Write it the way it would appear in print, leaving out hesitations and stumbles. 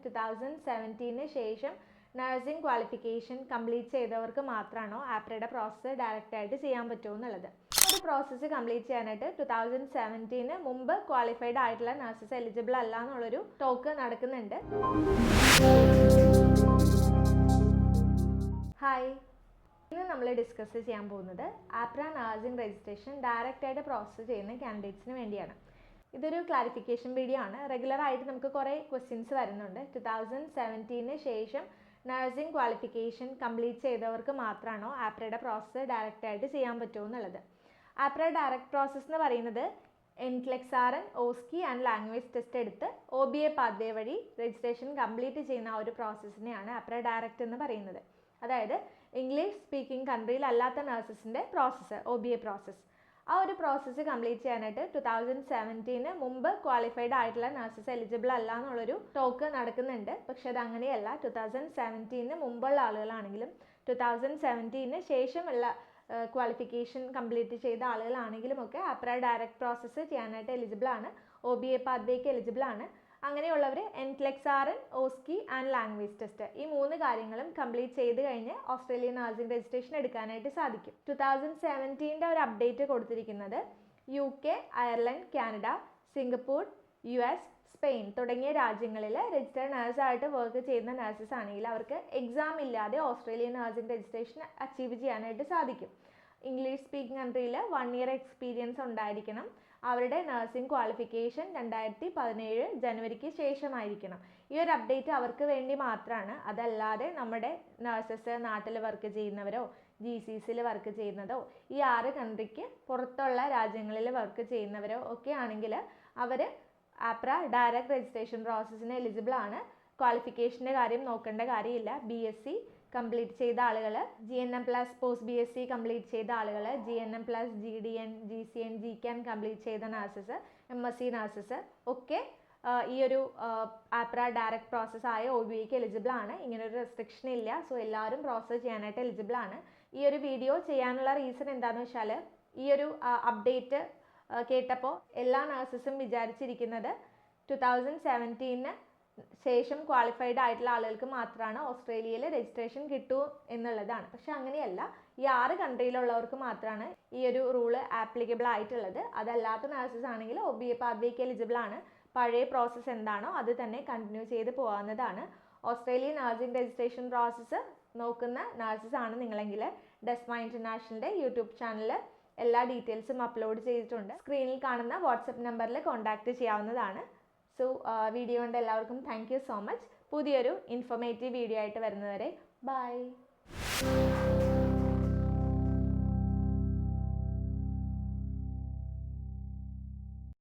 2017 ശേഷം nursing qualification complete ചെയ്തവർക്ക് മാത്രമാണോ ആപ്രയുടെ പ്രോസസ്സ് ഡയറക്റ്റ് ആയിട്ട് ചെയ്യാൻ പറ്റുമോ എന്നുള്ളത്. ഒരു പ്രോസസ്സ് കംപ്ലീറ്റ് ചെയ്യാനായിട്ട് 2017 മുമ്പ് ക്വാളിഫൈഡ് ആയിട്ടുള്ള നഴ്സസ് എലിജിബിൾ അല്ല എന്നുള്ളൊരു ടോക്ക് നടക്കുന്നുണ്ട്. ഹായ്, ഇന്ന് നമ്മൾ ഡിസ്കസ് ചെയ്യാൻ പോകുന്നത് ആപ്ര നഴ്സിംഗ് രജിസ്ട്രേഷൻ ഡയറക്റ്റ് ആയിട്ട് പ്രോസസ്സ് ചെയ്യുന്ന കാൻഡിഡേറ്റ്സിന് വേണ്ടിയാണ്. ഇതൊരു ക്ലാരിഫിക്കേഷൻ വീഡിയോ ആണ്. റെഗുലറായിട്ട് നമുക്ക് കുറേ ക്വസ്റ്റ്യൻസ് വരുന്നുണ്ട്. 2017 ശേഷം നഴ്സിംഗ് ക്വാളിഫിക്കേഷൻ കംപ്ലീറ്റ് ചെയ്തവർക്ക് മാത്രമാണോ ആപ്രയുടെ പ്രോസസ്സ് ഡയറക്റ്റ് ആയിട്ട് ചെയ്യാൻ പറ്റുമോ എന്നുള്ളത്. ആപ്ര ഡയറക്റ്റ് പ്രോസസ്സ് എന്ന് പറയുന്നത് എൻക്ലെക്സാറൻ, ഓസ്കി ആൻഡ് ലാംഗ്വേജ് ടെസ്റ്റ് എടുത്ത് OBA പാത്വേ വഴി രജിസ്ട്രേഷൻ കംപ്ലീറ്റ് ചെയ്യുന്ന ആ ഒരു പ്രോസസ്സിനെയാണ് ആപ്ര ഡയറക്റ്റ് എന്ന് പറയുന്നത്. അതായത് ഇംഗ്ലീഷ് സ്പീക്കിംഗ് കൺട്രിയിൽ അല്ലാത്ത നഴ്സസിൻ്റെ പ്രോസസ്സ്, OBA പ്രോസസ്സ്. ആ ഒരു പ്രോസസ്സ് കംപ്ലീറ്റ് ചെയ്യാനായിട്ട് 2017 മുമ്പ് ക്വാളിഫൈഡ് ആയിട്ടുള്ള നഴ്സസ് എലിജിബിൾ അല്ല എന്നുള്ളൊരു ടോക്ക് നടക്കുന്നുണ്ട്. പക്ഷെ അത് അങ്ങനെയല്ല. 2017 മുമ്പുള്ള ആളുകളാണെങ്കിലും 2017 ശേഷമുള്ള ക്വാളിഫിക്കേഷൻ കംപ്ലീറ്റ് ചെയ്ത ആളുകളാണെങ്കിലും ഒക്കെ ആപ്ര ഡയറക്റ്റ് പ്രോസസ്സ് ചെയ്യാനായിട്ട് എലിജിബിൾ ആണ്. OBA പാത്വേക്ക് എലിജിബിൾ ആണ്. അങ്ങനെയുള്ളവർ എൻക്ലെക്സാറൻ, ഓസ്കി ആൻഡ് ലാംഗ്വേജ് ടെസ്റ്റ് ഈ 3 കാര്യങ്ങളും കംപ്ലീറ്റ് ചെയ്ത് കഴിഞ്ഞ് ഓസ്ട്രേലിയൻ നഴ്സിംഗ് രജിസ്ട്രേഷൻ എടുക്കാനായിട്ട് സാധിക്കും. 2017 ഒരു അപ്ഡേറ്റ് കൊടുത്തിരിക്കുന്നത് UK, Ireland, Canada, Singapore, US, Spain തുടങ്ങിയ രാജ്യങ്ങളിൽ രജിസ്റ്റേർഡ് നഴ്സായിട്ട് വർക്ക് ചെയ്യുന്ന നഴ്സസ് ആണെങ്കിൽ അവർക്ക് എക്സാം ഇല്ലാതെ ഓസ്ട്രേലിയൻ നഴ്സിംഗ് രജിസ്ട്രേഷൻ അച്ചീവ് ചെയ്യാനായിട്ട് സാധിക്കും. ഇംഗ്ലീഷ് സ്പീക്കിംഗ് കൺട്രിയിൽ 1 ഇയർ എക്സ്പീരിയൻസ് ഉണ്ടായിരിക്കണം. അവരുടെ നഴ്സിംഗ് ക്വാളിഫിക്കേഷൻ 2017 ജനുവരിക്ക് ശേഷമായിരിക്കണം. ഈ ഒരു അപ്ഡേറ്റ് അവർക്ക് വേണ്ടി മാത്രമാണ്. അതല്ലാതെ നമ്മുടെ നഴ്സസ് നാട്ടിൽ വർക്ക് ചെയ്യുന്നവരോ GCCയിൽ വർക്ക് ചെയ്യുന്നതോ ഈ 6 കൺട്രിക്ക് പുറത്തുള്ള രാജ്യങ്ങളിൽ വർക്ക് ചെയ്യുന്നവരോ ഒക്കെ ആണെങ്കിൽ അവർ ആപ്ര ഡയറക്റ്റ് രജിസ്ട്രേഷൻ പ്രോസസ്സിന് എലിജിബിൾ ആണ്. ക്വാളിഫിക്കേഷൻ്റെ കാര്യം നോക്കേണ്ട കാര്യമില്ല. BSc കംപ്ലീറ്റ് ചെയ്ത ആളുകൾ, GNM+ പോസ്റ്റ് BSc കംപ്ലീറ്റ് ചെയ്ത ആളുകൾ, GNM+, GDN, GCN, GCAN complete ചെയ്ത നഴ്സസ്, MSc നഴ്സസ് ഒക്കെ ഈ ഒരു ആപ്ര ഡയറക്റ്റ് പ്രോസസ്സായ OBAക്ക് എലിജിബിൾ ആണ്. ഇങ്ങനൊരു റെസ്ട്രിക്ഷൻ ഇല്ല. സോ എല്ലാവരും പ്രോസസ്സ് ചെയ്യാനായിട്ട് എലിജിബിൾ ആണ്. ഈ ഒരു വീഡിയോ ചെയ്യാനുള്ള റീസൺ എന്താണെന്ന് വെച്ചാൽ ഈ ഒരു അപ്ഡേറ്റ് കേട്ടപ്പോൾ എല്ലാ നഴ്സസും വിചാരിച്ചിരിക്കുന്നത് 2017 ശേഷം ക്വാളിഫൈഡ് ആയിട്ടുള്ള ആളുകൾക്ക് മാത്രമാണ് ഓസ്ട്രേലിയയിൽ രജിസ്ട്രേഷൻ കിട്ടൂ എന്നുള്ളതാണ്. പക്ഷെ അങ്ങനെയല്ല. ഈ 6 കൺട്രിയിലുള്ളവർക്ക് മാത്രമാണ് ഈ ഒരു റൂള് ആപ്ലിക്കബിൾ ആയിട്ടുള്ളത്. അതല്ലാത്ത നഴ്സസ് ആണെങ്കിൽ OBA പാത്വേക്ക് എലിജിബിൾ ആണ്. പഴയ പ്രോസസ്സ് എന്താണോ അത് തന്നെ കണ്ടിന്യൂ ചെയ്ത് പോകാവുന്നതാണ്. ഓസ്ട്രേലിയൻ നഴ്സിംഗ് രജിസ്ട്രേഷൻ പ്രോസസ്സ് നോക്കുന്ന നഴ്സസ് ആണ് നിങ്ങളെങ്കിൽ ഡെസ്മ ഇൻ്റർനാഷണലിൻ്റെ യൂട്യൂബ് ചാനലിൽ എല്ലാ ഡീറ്റെയിൽസും അപ്ലോഡ് ചെയ്തിട്ടുണ്ട്. സ്ക്രീനിൽ കാണുന്ന വാട്സപ്പ് നമ്പറിൽ കോൺടാക്റ്റ് ചെയ്യാവുന്നതാണ്. സോ വീഡിയോ കൊണ്ട് എല്ലാവർക്കും താങ്ക് യു സോ മച്ച്. പുതിയൊരു ഇൻഫോർമേറ്റീവ് വീഡിയോ ആയിട്ട് വരുന്നവരെ ബൈ.